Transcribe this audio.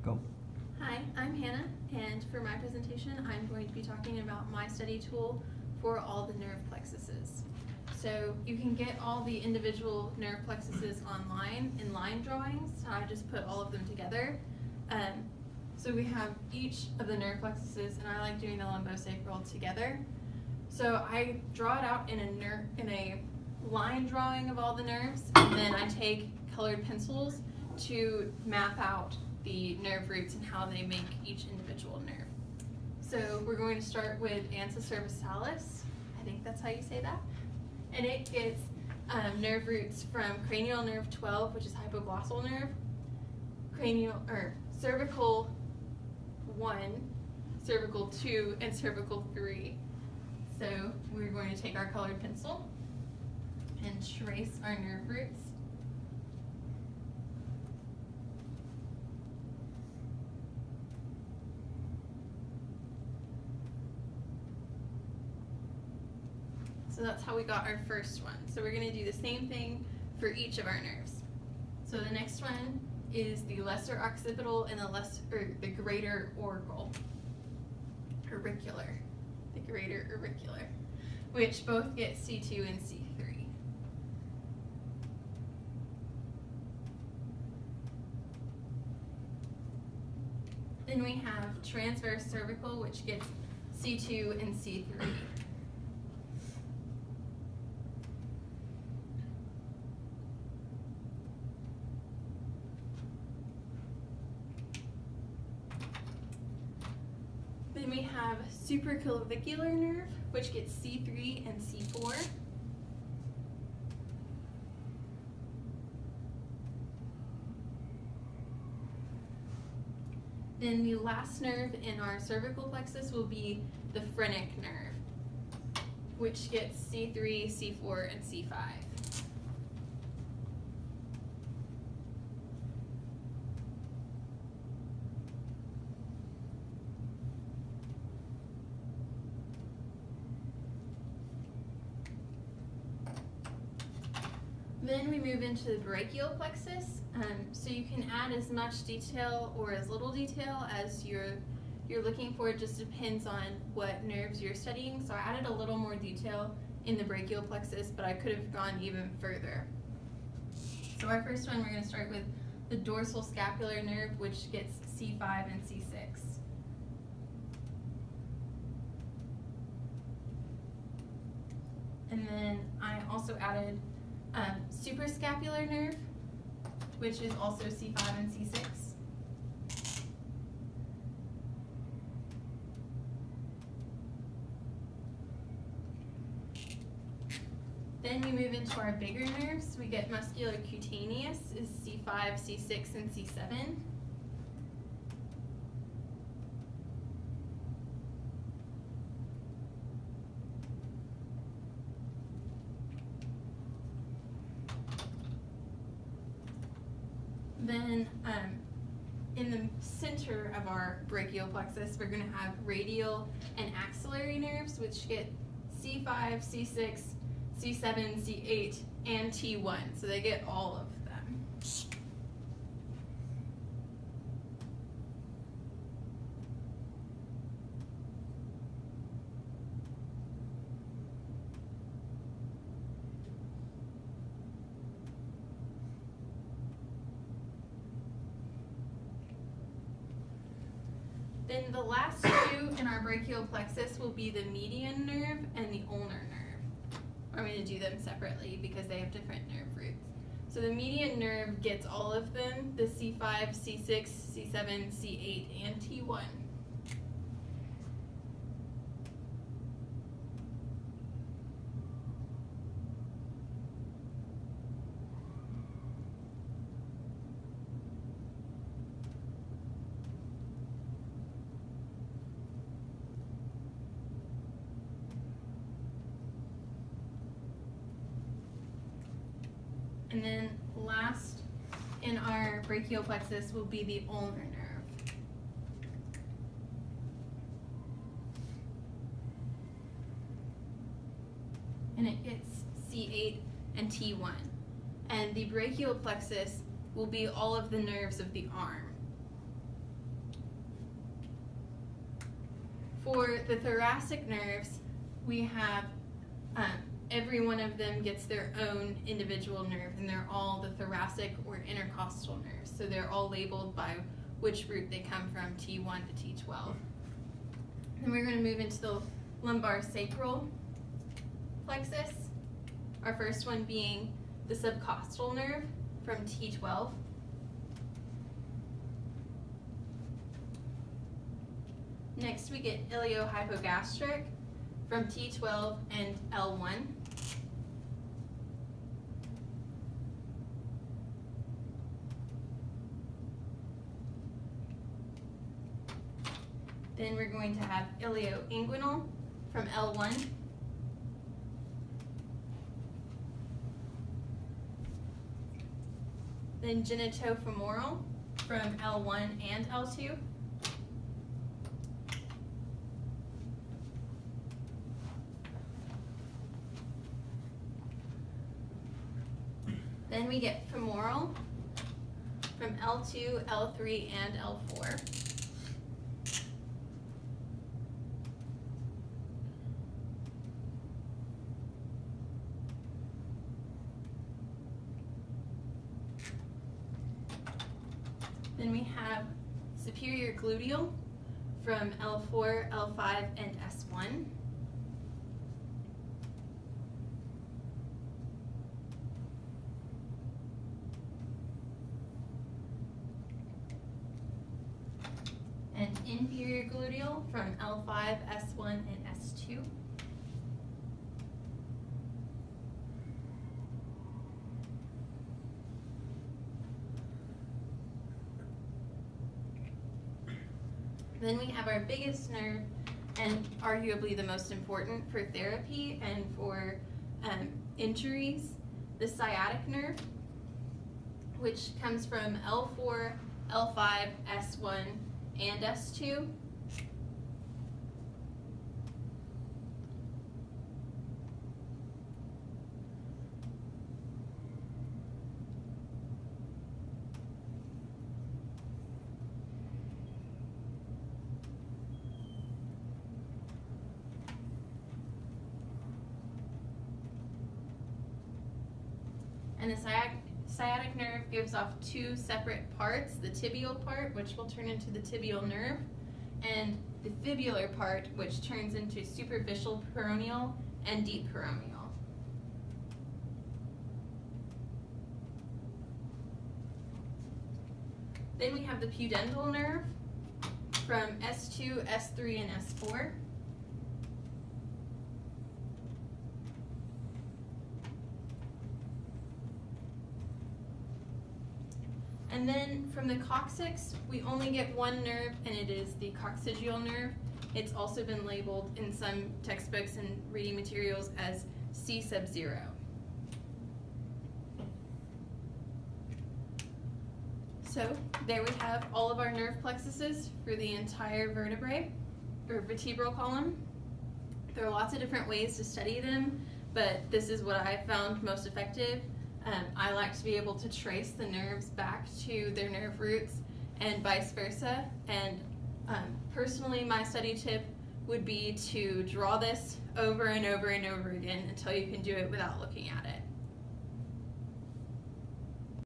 Go. Hi, I'm Hannah, and for my presentation, I'm going to be talking about my study tool for all the nerve plexuses. So you can get all the individual nerve plexuses online in line drawings. I just put all of them together. So we have each of the nerve plexuses, and I like doing the lumbosacral together. So I draw it out in a line drawing of all the nerves, and then I take colored pencils to map out the nerve roots and how they make each individual nerve. So we're going to start with ansa cervicalis. I think that's how you say that. And it gets nerve roots from cranial nerve 12, which is hypoglossal nerve, cervical 1, cervical 2, and cervical 3. So we're going to take our colored pencil and trace our nerve roots. So that's how we got our first one. So we're going to do the same thing for each of our nerves. So the next one is the lesser occipital and the greater auricular, the greater auricular, which both get C2 and C3. Then we have transverse cervical, which gets C2 and C3. Then we have supraclavicular nerve, which gets C3 and C4. Then the last nerve in our cervical plexus will be the phrenic nerve, which gets C3, C4, and C5. Then we move into the brachial plexus. So you can add as much detail or as little detail as you're looking for. It just depends on what nerves you're studying. So I added a little more detail in the brachial plexus, but I could have gone even further. So our first one, we're going to start with the dorsal scapular nerve, which gets C5 and C6. And then I also added suprascapular nerve, which is also C5 and C6. Then we move into our bigger nerves. We get musculocutaneous is C5, C6, and C7. Then in the center of our brachial plexus, we're going to have radial and axillary nerves, which get C5, C6, C7, C8, and T1. So they get all of them. Then the last two in our brachial plexus will be the median nerve and the ulnar nerve. I'm going to do them separately because they have different nerve roots. So the median nerve gets all of them, the C5, C6, C7, C8, and T1. And then last in our brachial plexus will be the ulnar nerve. And it gets C8 and T1. And the brachial plexus will be all of the nerves of the arm. For the thoracic nerves, we have every one of them gets their own individual nerve, and they're all the thoracic or intercostal nerves. So they're all labeled by which root they come from, T1 to T12. Then we're going to move into the lumbosacral plexus. Our first one being the subcostal nerve from T12. Next we get iliohypogastric from T12 and L1. Then we're going to have ilioinguinal from L1. Then genitofemoral from L1 and L2. Then we get femoral from L2, L3, and L4. Then we have superior gluteal from L4, L5, and S1. And inferior gluteal from L5, S1, and S2. Then we have our biggest nerve, and arguably the most important for therapy and for injuries, the sciatic nerve, which comes from L4, L5, S1, and S2. And the sciatic nerve gives off two separate parts, the tibial part, which will turn into the tibial nerve, and the fibular part, which turns into superficial peroneal and deep peroneal. Then we have the pudendal nerve from S2, S3, and S4. And then from the coccyx, we only get one nerve, and it is the coccygeal nerve. It's also been labeled in some textbooks and reading materials as C sub 0. So there we have all of our nerve plexuses for the entire vertebrae, or vertebral column. There are lots of different ways to study them, but this is what I found most effective. I like to be able to trace the nerves back to their nerve roots and vice versa. And personally, my study tip would be to draw this over and over and over again until you can do it without looking at it.